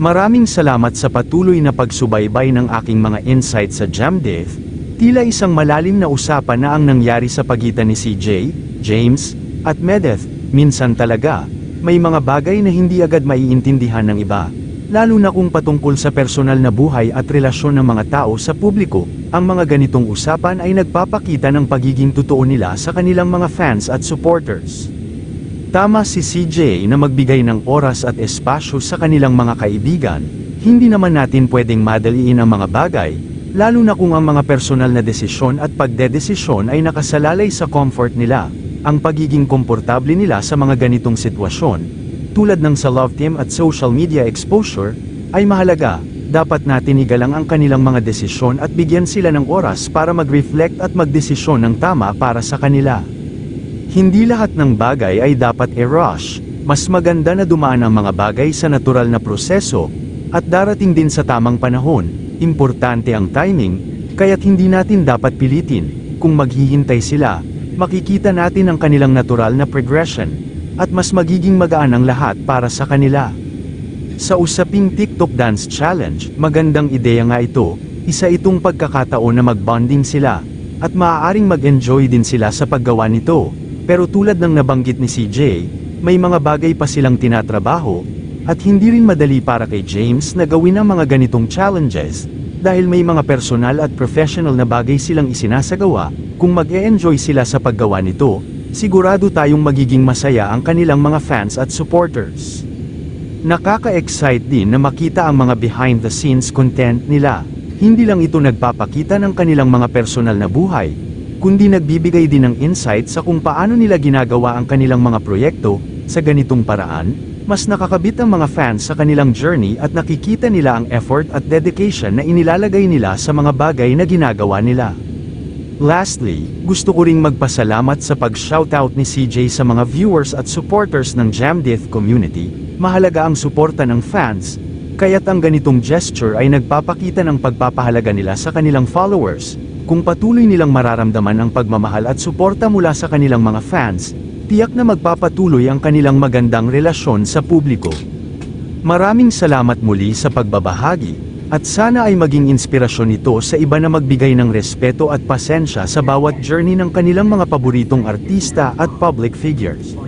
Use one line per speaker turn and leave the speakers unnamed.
Maraming salamat sa patuloy na pagsubaybay ng aking mga insight sa Jamdeath. Tila isang malalim na usapan na ang nangyari sa pagitan ni CJ, James, at Medeth. Minsan talaga, may mga bagay na hindi agad maiintindihan ng iba. Lalo na kung patungkol sa personal na buhay at relasyon ng mga tao sa publiko. Ang mga ganitong usapan ay nagpapakita ng pagiging totoo nila sa kanilang mga fans at supporters. Tama si CJ na magbigay ng oras at espasyo sa kanilang mga kaibigan. Hindi naman natin pwedeng madaliin ang mga bagay, lalo na kung ang mga personal na desisyon at pagdedesisyon ay nakasalalay sa comfort nila. Ang pagiging komportable nila sa mga ganitong sitwasyon, tulad ng sa love team at social media exposure, ay mahalaga. Dapat natin igalang ang kanilang mga desisyon at bigyan sila ng oras para mag-reflect at magdesisyon ng tama para sa kanila. Hindi lahat ng bagay ay dapat i-rush. Mas maganda na dumaan ang mga bagay sa natural na proseso, at darating din sa tamang panahon. Importante ang timing, kaya't hindi natin dapat pilitin. Kung maghihintay sila, makikita natin ang kanilang natural na progression, at mas magiging magaan ang lahat para sa kanila. Sa usaping TikTok Dance Challenge, magandang ideya nga ito. Isa itong pagkakataon na mag-bonding sila, at maaaring mag-enjoy din sila sa paggawa nito. Pero tulad ng nabanggit ni CJ, may mga bagay pa silang tinatrabaho, at hindi rin madali para kay James na gawin ang mga ganitong challenges, dahil may mga personal at professional na bagay silang isinasagawa. Kung mag-e-enjoy sila sa paggawa nito, sigurado tayong magiging masaya ang kanilang mga fans at supporters. Nakaka-excite din na makita ang mga behind-the-scenes content nila. Hindi lang ito nagpapakita ng kanilang mga personal na buhay, kundi nagbibigay din ng insight sa kung paano nila ginagawa ang kanilang mga proyekto. Sa ganitong paraan, mas nakakabit ang mga fans sa kanilang journey at nakikita nila ang effort at dedication na inilalagay nila sa mga bagay na ginagawa nila. Lastly, gusto ko ring magpasalamat sa pag-shoutout ni CJ sa mga viewers at supporters ng Jamdeath community. Mahalaga ang suporta ng fans, kaya't ang ganitong gesture ay nagpapakita ng pagpapahalaga nila sa kanilang followers. Kung patuloy nilang mararamdaman ang pagmamahal at suporta mula sa kanilang mga fans, tiyak na magpapatuloy ang kanilang magandang relasyon sa publiko. Maraming salamat muli sa pagbabahagi, at sana ay maging inspirasyon ito sa iba na magbigay ng respeto at pasensya sa bawat journey ng kanilang mga paboritong artista at public figures.